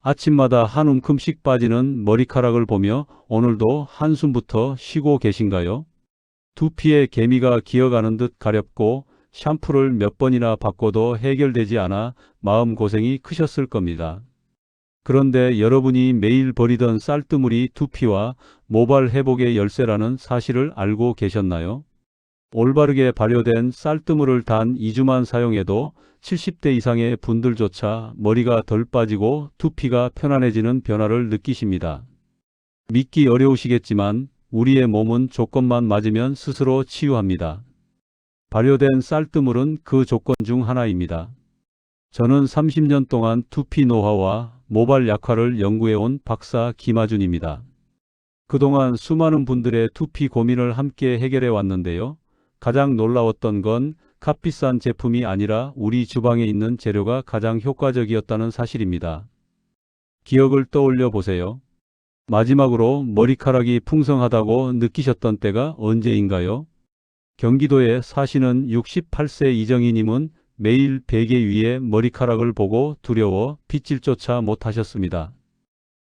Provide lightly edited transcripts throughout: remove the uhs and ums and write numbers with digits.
아침마다 한 움큼씩 빠지는 머리카락을 보며 오늘도 한숨부터 쉬고 계신가요? 두피에 개미가 기어가는 듯 가렵고 샴푸를 몇 번이나 바꿔도 해결되지 않아 마음고생이 크셨을 겁니다. 그런데 여러분이 매일 버리던 쌀뜨물이 두피와 모발 회복의 열쇠라는 사실을 알고 계셨나요? 올바르게 발효된 쌀뜨물을 단 2주만 사용해도 70대 이상의 분들조차 머리가 덜 빠지고 두피가 편안해지는 변화를 느끼십니다. 믿기 어려우시겠지만 우리의 몸은 조건만 맞으면 스스로 치유합니다. 발효된 쌀뜨물은 그 조건 중 하나입니다. 저는 30년 동안 두피 노화와 모발 약화를 연구해온 박사 김하준입니다. 그동안 수많은 분들의 두피 고민을 함께 해결해 왔는데요. 가장 놀라웠던 건 값비싼 제품이 아니라 우리 주방에 있는 재료가 가장 효과적이었다는 사실입니다. 기억을 떠올려 보세요. 마지막으로 머리카락이 풍성하다고 느끼셨던 때가 언제인가요? 경기도에 사시는 68세 이정희님은 매일 베개 위에 머리카락을 보고 두려워 빗질조차 못하셨습니다.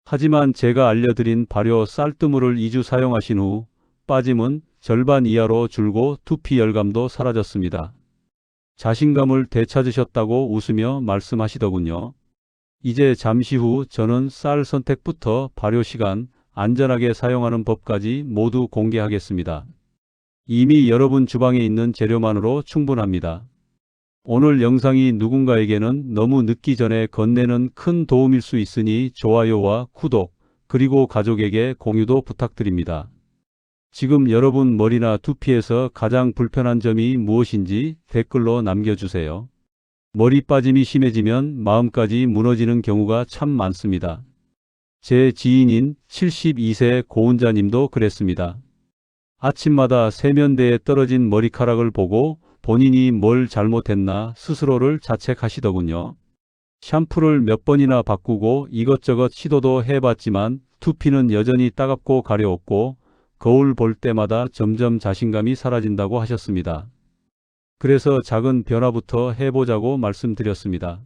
하지만 제가 알려드린 발효 쌀뜨물을 2주 사용하신 후 빠짐은 절반 이하로 줄고 두피 열감도 사라졌습니다. 자신감을 되찾으셨다고 웃으며 말씀하시더군요. 이제 잠시 후 저는 쌀 선택부터 발효 시간, 안전하게 사용하는 법까지 모두 공개하겠습니다. 이미 여러분 주방에 있는 재료만으로 충분합니다. 오늘 영상이 누군가에게는 너무 늦기 전에 건네는 큰 도움일 수 있으니 좋아요와 구독, 그리고 가족에게 공유도 부탁드립니다. 지금 여러분 머리나 두피에서 가장 불편한 점이 무엇인지 댓글로 남겨주세요. 머리 빠짐이 심해지면 마음까지 무너지는 경우가 참 많습니다. 제 지인인 72세 고은자님도 그랬습니다. 아침마다 세면대에 떨어진 머리카락을 보고 본인이 뭘 잘못했나 스스로를 자책하시더군요. 샴푸를 몇 번이나 바꾸고 이것저것 시도도 해봤지만 두피는 여전히 따갑고 가려웠고 거울 볼 때마다 점점 자신감이 사라진다고 하셨습니다. 그래서 작은 변화부터 해보자고 말씀드렸습니다.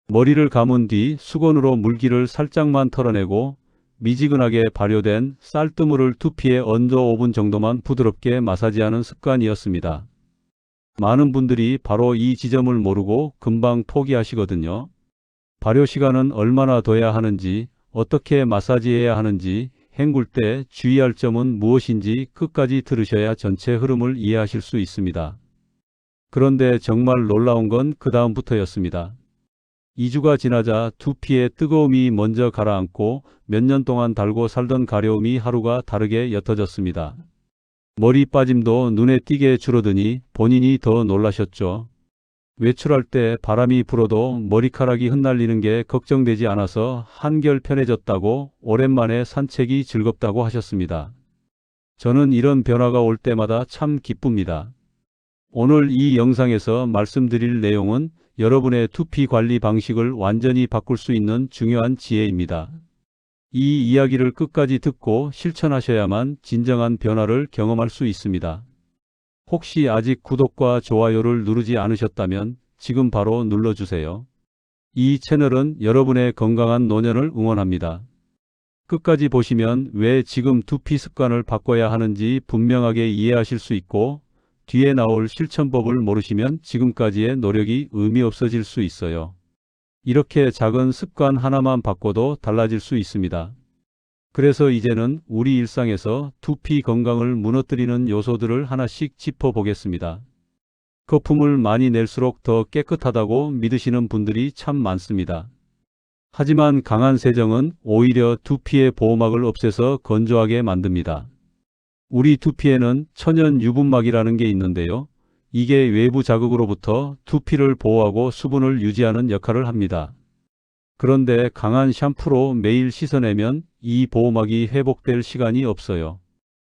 머리를 감은 뒤 수건으로 물기를 살짝만 털어내고 미지근하게 발효된 쌀뜨물을 두피에 얹어 5분 정도만 부드럽게 마사지하는 습관이었습니다. 많은 분들이 바로 이 지점을 모르고 금방 포기하시거든요. 발효 시간은 얼마나 둬야 하는지, 어떻게 마사지해야 하는지, 헹굴 때 주의할 점은 무엇인지 끝까지 들으셔야 전체 흐름을 이해하실 수 있습니다. 그런데 정말 놀라운 건 그 다음부터였습니다. 2주가 지나자 두피에 뜨거움이 먼저 가라앉고 몇 년 동안 달고 살던 가려움이 하루가 다르게 옅어졌습니다. 머리 빠짐도 눈에 띄게 줄어드니 본인이 더 놀라셨죠. 외출할 때 바람이 불어도 머리카락이 흩날리는 게 걱정되지 않아서 한결 편해졌다고, 오랜만에 산책이 즐겁다고 하셨습니다. 저는 이런 변화가 올 때마다 참 기쁩니다. 오늘 이 영상에서 말씀드릴 내용은 여러분의 두피 관리 방식을 완전히 바꿀 수 있는 중요한 지혜입니다. 이 이야기를 끝까지 듣고 실천하셔야만 진정한 변화를 경험할 수 있습니다. 혹시 아직 구독과 좋아요를 누르지 않으셨다면 지금 바로 눌러주세요. 이 채널은 여러분의 건강한 노년을 응원합니다. 끝까지 보시면 왜 지금 두피 습관을 바꿔야 하는지 분명하게 이해하실 수 있고, 뒤에 나올 실천법을 모르시면 지금까지의 노력이 의미 없어질 수 있어요. 이렇게 작은 습관 하나만 바꿔도 달라질 수 있습니다. 그래서 이제는 우리 일상에서 두피 건강을 무너뜨리는 요소들을 하나씩 짚어보겠습니다. 거품을 많이 낼수록 더 깨끗하다고 믿으시는 분들이 참 많습니다. 하지만 강한 세정은 오히려 두피의 보호막을 없애서 건조하게 만듭니다. 우리 두피에는 천연 유분막이라는 게 있는데요. 이게 외부 자극으로부터 두피를 보호하고 수분을 유지하는 역할을 합니다. 그런데 강한 샴푸로 매일 씻어내면 이 보호막이 회복될 시간이 없어요.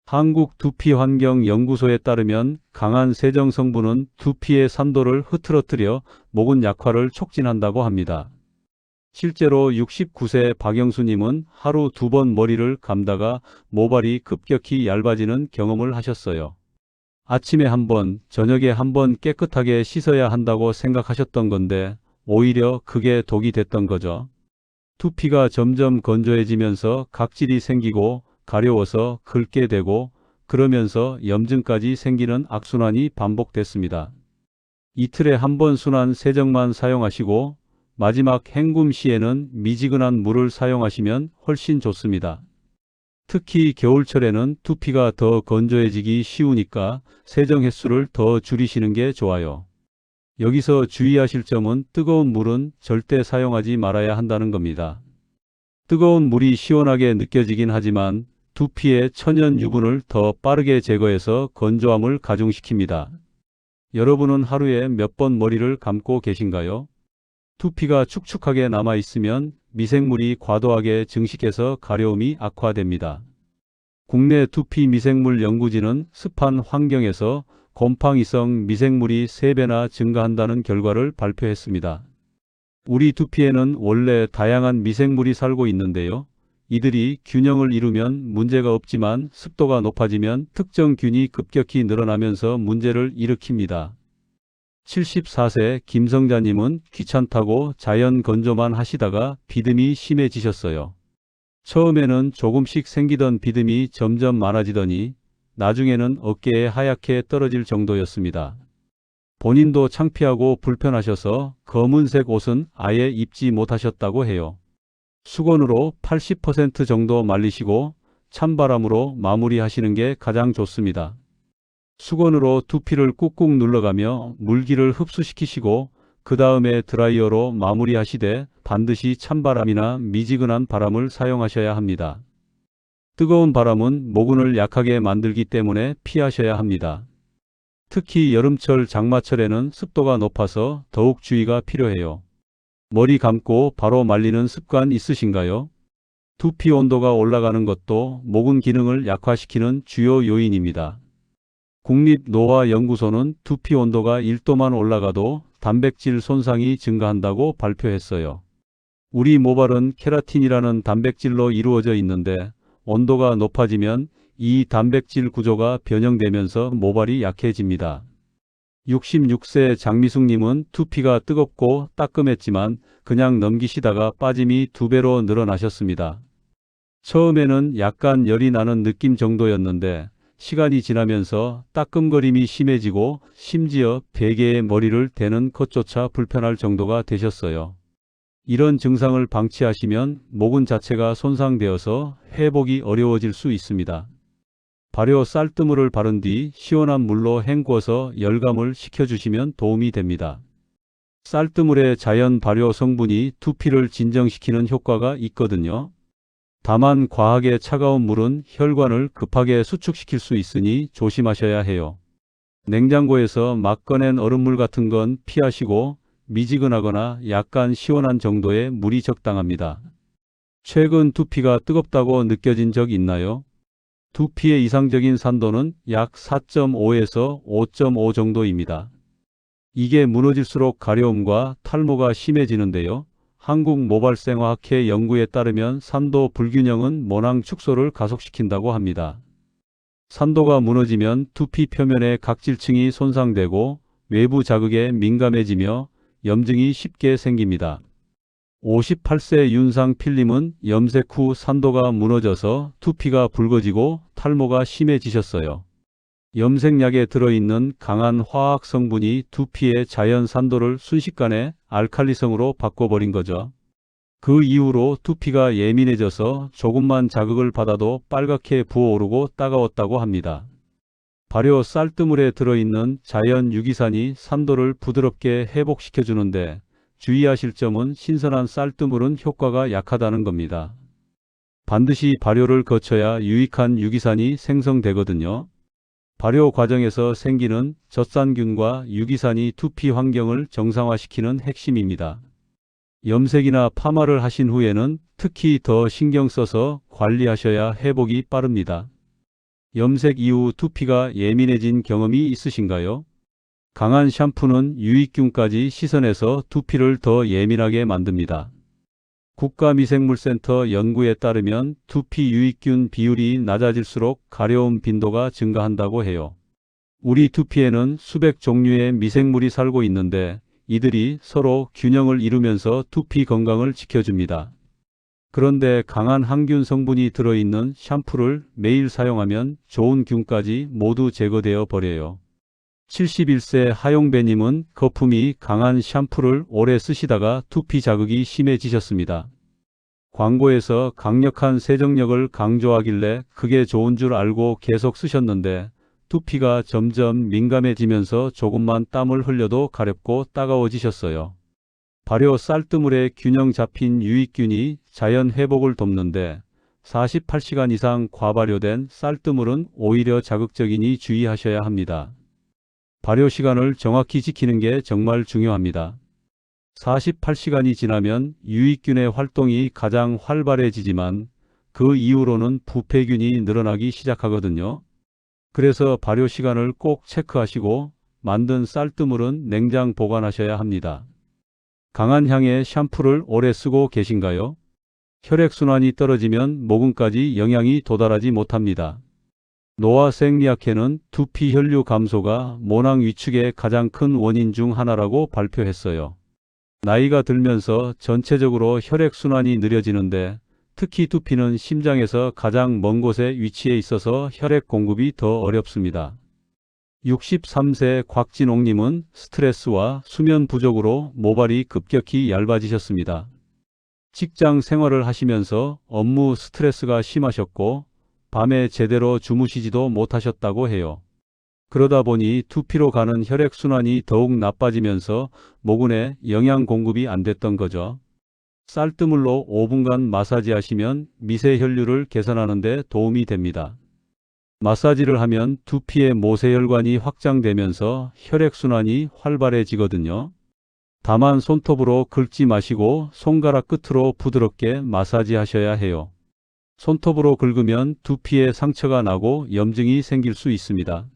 한국두피환경연구소에 따르면 강한 세정 성분은 두피의 산도를 흐트러뜨려 모근 약화를 촉진한다고 합니다. 실제로 69세 박영수님은 하루 2번 머리를 감다가 모발이 급격히 얇아지는 경험을 하셨어요. 아침에 1번, 저녁에 1번 깨끗하게 씻어야 한다고 생각하셨던 건데 오히려 그게 독이 됐던 거죠. 두피가 점점 건조해지면서 각질이 생기고 가려워서 긁게 되고 그러면서 염증까지 생기는 악순환이 반복됐습니다. 이틀에 한 번 순환 세정만 사용하시고 마지막 헹굼 시에는 미지근한 물을 사용하시면 훨씬 좋습니다. 특히 겨울철에는 두피가 더 건조해지기 쉬우니까 세정 횟수를 더 줄이시는 게 좋아요. 여기서 주의하실 점은 뜨거운 물은 절대 사용하지 말아야 한다는 겁니다. 뜨거운 물이 시원하게 느껴지긴 하지만 두피의 천연 유분을 더 빠르게 제거해서 건조함을 가중시킵니다. 여러분은 하루에 몇 번 머리를 감고 계신가요? 두피가 축축하게 남아 있으면 미생물이 과도하게 증식해서 가려움이 악화됩니다. 국내 두피 미생물 연구진은 습한 환경에서 곰팡이성 미생물이 3배나 증가한다는 결과를 발표했습니다. 우리 두피에는 원래 다양한 미생물이 살고 있는데요. 이들이 균형을 이루면 문제가 없지만 습도가 높아지면 특정 균이 급격히 늘어나면서 문제를 일으킵니다. 74세 김성자님은 귀찮다고 자연 건조만 하시다가 비듬이 심해지셨어요. 처음에는 조금씩 생기던 비듬이 점점 많아지더니 나중에는 어깨에 하얗게 떨어질 정도였습니다. 본인도 창피하고 불편하셔서 검은색 옷은 아예 입지 못하셨다고 해요. 수건으로 80% 정도 말리시고 찬바람으로 마무리하시는 게 가장 좋습니다. 수건으로 두피를 꾹꾹 눌러가며 물기를 흡수시키시고 그 다음에 드라이어로 마무리하시되 반드시 찬바람이나 미지근한 바람을 사용하셔야 합니다. 뜨거운 바람은 모근을 약하게 만들기 때문에 피하셔야 합니다. 특히 여름철 장마철에는 습도가 높아서 더욱 주의가 필요해요. 머리 감고 바로 말리는 습관 있으신가요? 두피 온도가 올라가는 것도 모근 기능을 약화시키는 주요 요인입니다. 국립노화연구소는 두피 온도가 1도만 올라가도 단백질 손상이 증가한다고 발표했어요. 우리 모발은 케라틴이라는 단백질로 이루어져 있는데 온도가 높아지면 이 단백질 구조가 변형되면서 모발이 약해집니다. 66세 장미숙님은 두피가 뜨겁고 따끔했지만 그냥 넘기시다가 빠짐이 2배로 늘어나셨습니다. 처음에는 약간 열이 나는 느낌 정도였는데 시간이 지나면서 따끔거림이 심해지고 심지어 베개에 머리를 대는 것조차 불편할 정도가 되셨어요. 이런 증상을 방치하시면 모근 자체가 손상되어서 회복이 어려워질 수 있습니다. 발효 쌀뜨물을 바른 뒤 시원한 물로 헹구어서 열감을 식혀주시면 도움이 됩니다. 쌀뜨물의 자연 발효 성분이 두피를 진정시키는 효과가 있거든요. 다만 과하게 차가운 물은 혈관을 급하게 수축시킬 수 있으니 조심하셔야 해요. 냉장고에서 막 꺼낸 얼음물 같은 건 피하시고 미지근하거나 약간 시원한 정도의 물이 적당합니다. 최근 두피가 뜨겁다고 느껴진 적 있나요? 두피의 이상적인 산도는 약 4.5에서 5.5 정도입니다. 이게 무너질수록 가려움과 탈모가 심해지는데요. 한국모발생화학회 연구에 따르면 산도 불균형은 모낭 축소를 가속시킨다고 합니다. 산도가 무너지면 두피 표면의 각질층이 손상되고 외부 자극에 민감해지며 염증이 쉽게 생깁니다. 58세 윤상필님은 염색 후 산도가 무너져서 두피가 붉어지고 탈모가 심해지셨어요. 염색약에 들어있는 강한 화학 성분이 두피의 자연 산도를 순식간에 알칼리성으로 바꿔버린 거죠. 그 이후로 두피가 예민해져서 조금만 자극을 받아도 빨갛게 부어오르고 따가웠다고 합니다. 발효 쌀뜨물에 들어있는 자연 유기산이 산도를 부드럽게 회복시켜주는데 주의하실 점은 신선한 쌀뜨물은 효과가 약하다는 겁니다. 반드시 발효를 거쳐야 유익한 유기산이 생성되거든요. 발효 과정에서 생기는 젖산균과 유기산이 두피 환경을 정상화시키는 핵심입니다. 염색이나 파마를 하신 후에는 특히 더 신경 써서 관리하셔야 회복이 빠릅니다. 염색 이후 두피가 예민해진 경험이 있으신가요? 강한 샴푸는 유익균까지 씻어내서 두피를 더 예민하게 만듭니다. 국가미생물센터 연구에 따르면 두피 유익균 비율이 낮아질수록 가려움 빈도가 증가한다고 해요. 우리 두피에는 수백 종류의 미생물이 살고 있는데 이들이 서로 균형을 이루면서 두피 건강을 지켜줍니다. 그런데 강한 항균 성분이 들어있는 샴푸를 매일 사용하면 좋은 균까지 모두 제거되어 버려요. 71세 하용배님은 거품이 강한 샴푸를 오래 쓰시다가 두피 자극이 심해지셨습니다. 광고에서 강력한 세정력을 강조하길래 그게 좋은 줄 알고 계속 쓰셨는데 두피가 점점 민감해지면서 조금만 땀을 흘려도 가렵고 따가워지셨어요. 발효 쌀뜨물에 균형 잡힌 유익균이 자연 회복을 돕는데 48시간 이상 과발효된 쌀뜨물은 오히려 자극적이니 주의하셔야 합니다. 발효 시간을 정확히 지키는 게 정말 중요합니다. 48시간이 지나면 유익균의 활동이 가장 활발해지지만 그 이후로는 부패균이 늘어나기 시작하거든요. 그래서 발효 시간을 꼭 체크하시고 만든 쌀뜨물은 냉장 보관하셔야 합니다. 강한 향의 샴푸를 오래 쓰고 계신가요? 혈액순환이 떨어지면 모근까지 영양이 도달하지 못합니다. 노화 생리학회는 두피 혈류 감소가 모낭 위축의 가장 큰 원인 중 하나라고 발표했어요. 나이가 들면서 전체적으로 혈액순환이 느려지는데 특히 두피는 심장에서 가장 먼 곳에 위치해 있어서 혈액 공급이 더 어렵습니다. 63세 곽진옥님은 스트레스와 수면 부족으로 모발이 급격히 얇아지셨습니다. 직장 생활을 하시면서 업무 스트레스가 심하셨고 밤에 제대로 주무시지도 못하셨다고 해요. 그러다 보니 두피로 가는 혈액순환이 더욱 나빠지면서 모근에 영양 공급이 안 됐던 거죠. 쌀뜨물로 5분간 마사지하시면 미세혈류를 개선하는 데 도움이 됩니다. 마사지를 하면 두피의 모세혈관이 확장되면서 혈액순환이 활발해지거든요. 다만 손톱으로 긁지 마시고 손가락 끝으로 부드럽게 마사지하셔야 해요. 손톱으로 긁으면 두피에 상처가 나고 염증이 생길 수 있습니다.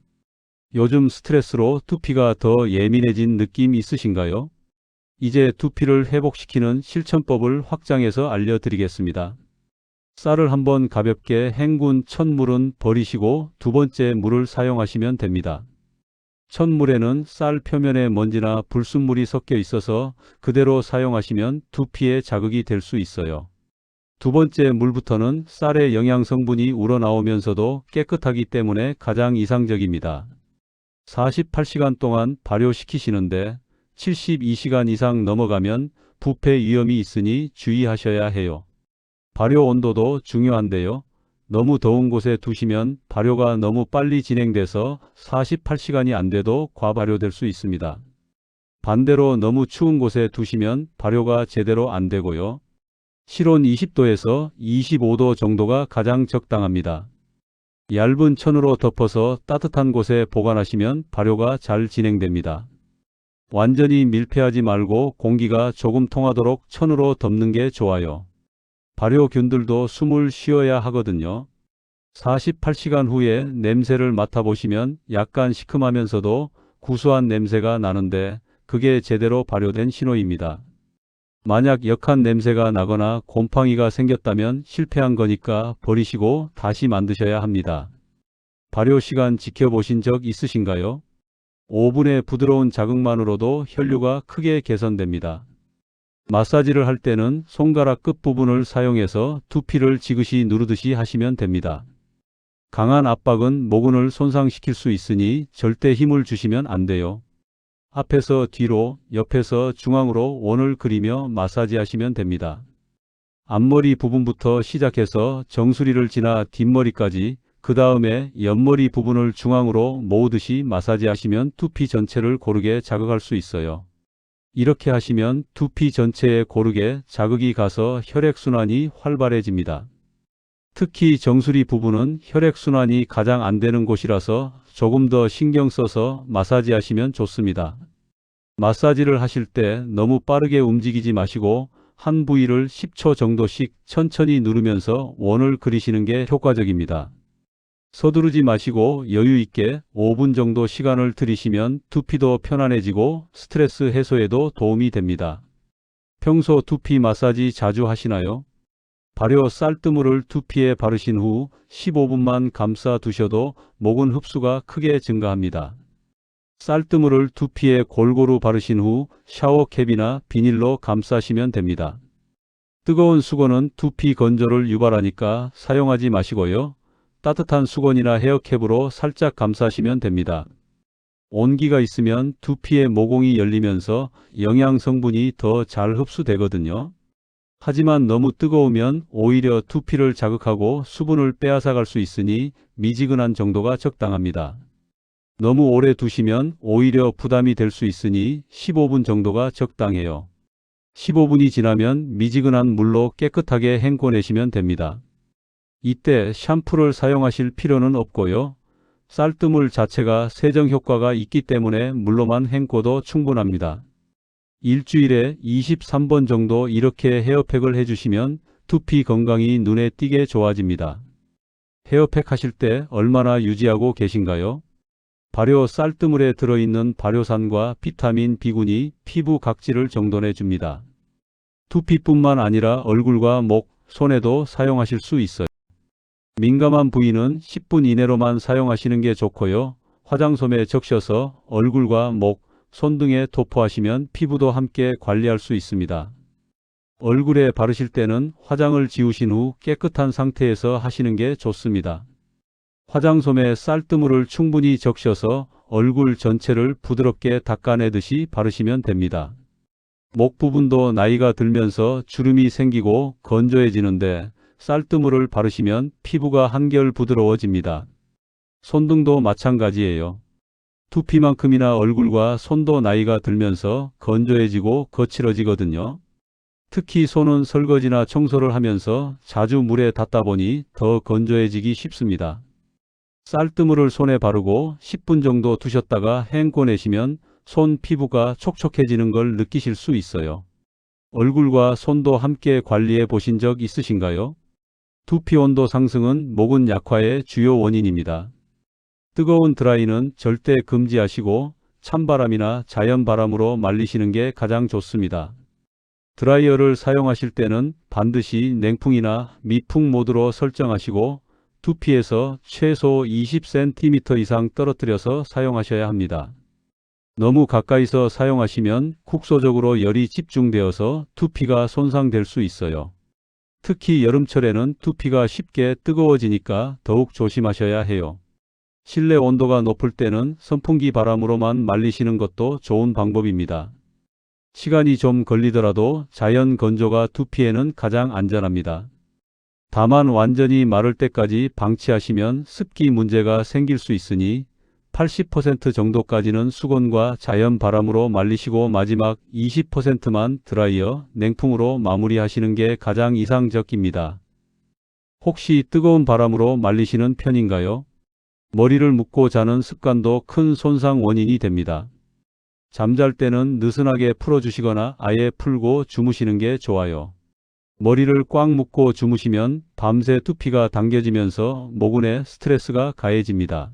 요즘 스트레스로 두피가 더 예민해진 느낌 있으신가요? 이제 두피를 회복시키는 실천법을 확장해서 알려드리겠습니다. 쌀을 한번 가볍게 헹군 첫 물은 버리시고 두 번째 물을 사용하시면 됩니다. 첫 물에는 쌀 표면에 먼지나 불순물이 섞여 있어서 그대로 사용하시면 두피에 자극이 될 수 있어요. 두 번째 물부터는 쌀의 영양 성분이 우러나오면서도 깨끗하기 때문에 가장 이상적입니다. 48시간 동안 발효시키시는데 72시간 이상 넘어가면 부패 위험이 있으니 주의하셔야 해요. 발효 온도도 중요한데요. 너무 더운 곳에 두시면 발효가 너무 빨리 진행돼서 48시간이 안 돼도 과발효될 수 있습니다. 반대로 너무 추운 곳에 두시면 발효가 제대로 안 되고요. 실온 20도에서 25도 정도가 가장 적당합니다. 얇은 천으로 덮어서 따뜻한 곳에 보관하시면 발효가 잘 진행됩니다. 완전히 밀폐하지 말고 공기가 조금 통하도록 천으로 덮는 게 좋아요. 발효균들도 숨을 쉬어야 하거든요. 48시간 후에 냄새를 맡아보시면 약간 시큼하면서도 구수한 냄새가 나는데 그게 제대로 발효된 신호입니다. 만약 역한 냄새가 나거나 곰팡이가 생겼다면 실패한 거니까 버리시고 다시 만드셔야 합니다. 발효 시간 지켜보신 적 있으신가요? 5분의 부드러운 자극만으로도 혈류가 크게 개선됩니다. 마사지를 할 때는 손가락 끝부분을 사용해서 두피를 지그시 누르듯이 하시면 됩니다. 강한 압박은 모근을 손상시킬 수 있으니 절대 힘을 주시면 안 돼요. 앞에서 뒤로, 옆에서 중앙으로 원을 그리며 마사지하시면 됩니다. 앞머리 부분부터 시작해서 정수리를 지나 뒷머리까지, 그 다음에 옆머리 부분을 중앙으로 모으듯이 마사지하시면 두피 전체를 고르게 자극할 수 있어요. 이렇게 하시면 두피 전체에 고르게 자극이 가서 혈액순환이 활발해집니다. 특히 정수리 부분은 혈액순환이 가장 안 되는 곳이라서 조금 더 신경 써서 마사지하시면 좋습니다. 마사지를 하실 때 너무 빠르게 움직이지 마시고 한 부위를 10초 정도씩 천천히 누르면서 원을 그리시는 게 효과적입니다. 서두르지 마시고 여유 있게 5분 정도 시간을 들이시면 두피도 편안해지고 스트레스 해소에도 도움이 됩니다. 평소 두피 마사지 자주 하시나요? 발효 쌀뜨물을 두피에 바르신 후 15분만 감싸 두셔도 모근 흡수가 크게 증가합니다. 쌀뜨물을 두피에 골고루 바르신 후 샤워캡이나 비닐로 감싸시면 됩니다. 뜨거운 수건은 두피 건조를 유발하니까 사용하지 마시고요. 따뜻한 수건이나 헤어캡으로 살짝 감싸시면 됩니다. 온기가 있으면 두피의 모공이 열리면서 영양 성분이 더 잘 흡수되거든요. 하지만 너무 뜨거우면 오히려 두피를 자극하고 수분을 빼앗아갈 수 있으니 미지근한 정도가 적당합니다. 너무 오래 두시면 오히려 부담이 될 수 있으니 15분 정도가 적당해요. 15분이 지나면 미지근한 물로 깨끗하게 헹궈내시면 됩니다. 이때 샴푸를 사용하실 필요는 없고요. 쌀뜨물 자체가 세정 효과가 있기 때문에 물로만 헹궈도 충분합니다. 일주일에 23번 정도 이렇게 헤어팩을 해주시면 두피 건강이 눈에 띄게 좋아집니다. 헤어팩 하실 때 얼마나 유지하고 계신가요? 발효 쌀뜨물에 들어있는 발효산과 비타민 B군이 피부 각질을 정돈해 줍니다. 두피뿐만 아니라 얼굴과 목, 손에도 사용하실 수 있어요. 민감한 부위는 10분 이내로만 사용하시는 게 좋고요. 화장솜에 적셔서 얼굴과 목, 손 등에 도포하시면 피부도 함께 관리할 수 있습니다. 얼굴에 바르실 때는 화장을 지우신 후 깨끗한 상태에서 하시는 게 좋습니다. 화장솜에 쌀뜨물을 충분히 적셔서 얼굴 전체를 부드럽게 닦아내듯이 바르시면 됩니다. 목 부분도 나이가 들면서 주름이 생기고 건조해지는데 쌀뜨물을 바르시면 피부가 한결 부드러워집니다. 손등도 마찬가지예요. 두피만큼이나 얼굴과 손도 나이가 들면서 건조해지고 거칠어지거든요. 특히 손은 설거지나 청소를 하면서 자주 물에 닿다 보니 더 건조해지기 쉽습니다. 쌀뜨물을 손에 바르고 10분 정도 두셨다가 헹궈내시면 손 피부가 촉촉해지는 걸 느끼실 수 있어요. 얼굴과 손도 함께 관리해 보신 적 있으신가요? 두피 온도 상승은 모근 약화의 주요 원인입니다. 뜨거운 드라이는 절대 금지하시고 찬바람이나 자연바람으로 말리시는 게 가장 좋습니다. 드라이어를 사용하실 때는 반드시 냉풍이나 미풍 모드로 설정하시고 두피에서 최소 20cm 이상 떨어뜨려서 사용하셔야 합니다. 너무 가까이서 사용하시면 국소적으로 열이 집중되어서 두피가 손상될 수 있어요. 특히 여름철에는 두피가 쉽게 뜨거워지니까 더욱 조심하셔야 해요. 실내 온도가 높을 때는 선풍기 바람으로만 말리시는 것도 좋은 방법입니다. 시간이 좀 걸리더라도 자연 건조가 두피에는 가장 안전합니다. 다만 완전히 마를 때까지 방치하시면 습기 문제가 생길 수 있으니 80% 정도까지는 수건과 자연 바람으로 말리시고 마지막 20%만 드라이어, 냉풍으로 마무리하시는 게 가장 이상적입니다. 혹시 뜨거운 바람으로 말리시는 편인가요? 머리를 묶고 자는 습관도 큰 손상 원인이 됩니다. 잠잘 때는 느슨하게 풀어주시거나 아예 풀고 주무시는 게 좋아요. 머리를 꽉 묶고 주무시면 밤새 두피가 당겨지면서 모근에 스트레스가 가해집니다.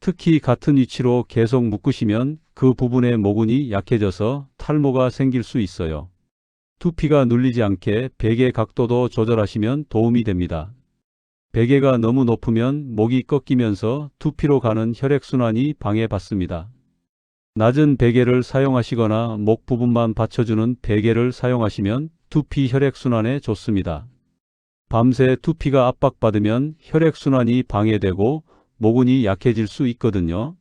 특히 같은 위치로 계속 묶으시면 그 부분의 모근이 약해져서 탈모가 생길 수 있어요. 두피가 눌리지 않게 베개 각도도 조절하시면 도움이 됩니다. 베개가 너무 높으면 목이 꺾이면서 두피로 가는 혈액순환이 방해받습니다. 낮은 베개를 사용하시거나 목 부분만 받쳐주는 베개를 사용하시면 두피 혈액순환에 좋습니다. 밤새 두피가 압박받으면 혈액순환이 방해되고 모근이 약해질 수 있거든요.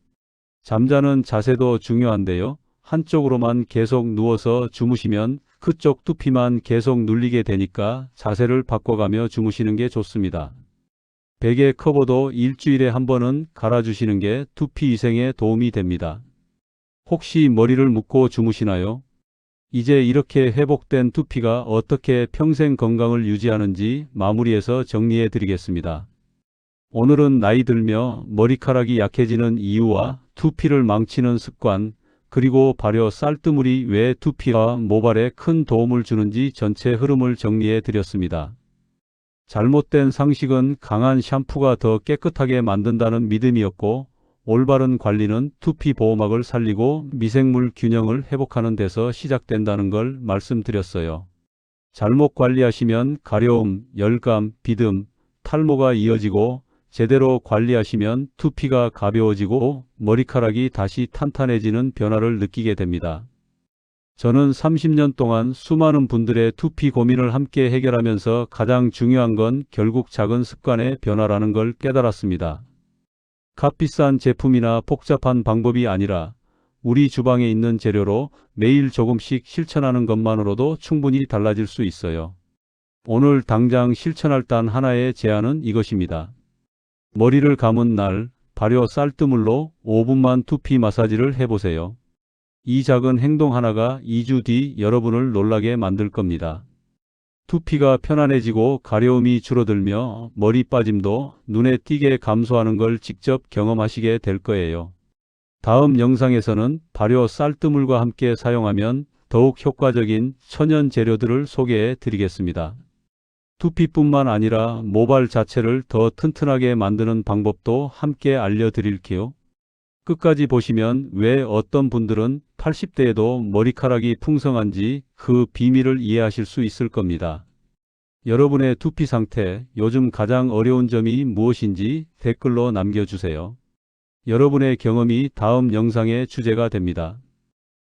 잠자는 자세도 중요한데요. 한쪽으로만 계속 누워서 주무시면 그쪽 두피만 계속 눌리게 되니까 자세를 바꿔가며 주무시는 게 좋습니다. 베개 커버도 일주일에 한 번은 갈아주시는 게 두피 위생에 도움이 됩니다. 혹시 머리를 묶고 주무시나요? 이제 이렇게 회복된 두피가 어떻게 평생 건강을 유지하는지 마무리해서 정리해 드리겠습니다. 오늘은 나이 들며 머리카락이 약해지는 이유와 두피를 망치는 습관, 그리고 발효 쌀뜨물이 왜 두피와 모발에 큰 도움을 주는지 전체 흐름을 정리해 드렸습니다. 잘못된 상식은 강한 샴푸가 더 깨끗하게 만든다는 믿음이었고, 올바른 관리는 두피 보호막을 살리고 미생물 균형을 회복하는 데서 시작된다는 걸 말씀드렸어요. 잘못 관리하시면 가려움, 열감, 비듬, 탈모가 이어지고 제대로 관리하시면 두피가 가벼워지고 머리카락이 다시 탄탄해지는 변화를 느끼게 됩니다. 저는 30년 동안 수많은 분들의 두피 고민을 함께 해결하면서 가장 중요한 건 결국 작은 습관의 변화라는 걸 깨달았습니다. 값비싼 제품이나 복잡한 방법이 아니라 우리 주방에 있는 재료로 매일 조금씩 실천하는 것만으로도 충분히 달라질 수 있어요. 오늘 당장 실천할 단 하나의 제안은 이것입니다. 머리를 감은 날 발효 쌀뜨물로 5분만 두피 마사지를 해보세요. 이 작은 행동 하나가 2주 뒤 여러분을 놀라게 만들 겁니다. 두피가 편안해지고 가려움이 줄어들며 머리 빠짐도 눈에 띄게 감소하는 걸 직접 경험하시게 될 거예요. 다음 영상에서는 발효 쌀뜨물과 함께 사용하면 더욱 효과적인 천연 재료들을 소개해 드리겠습니다. 두피뿐만 아니라 모발 자체를 더 튼튼하게 만드는 방법도 함께 알려드릴게요. 끝까지 보시면 왜 어떤 분들은 80대에도 머리카락이 풍성한지 그 비밀을 이해하실 수 있을 겁니다. 여러분의 두피 상태, 요즘 가장 어려운 점이 무엇인지 댓글로 남겨주세요. 여러분의 경험이 다음 영상의 주제가 됩니다.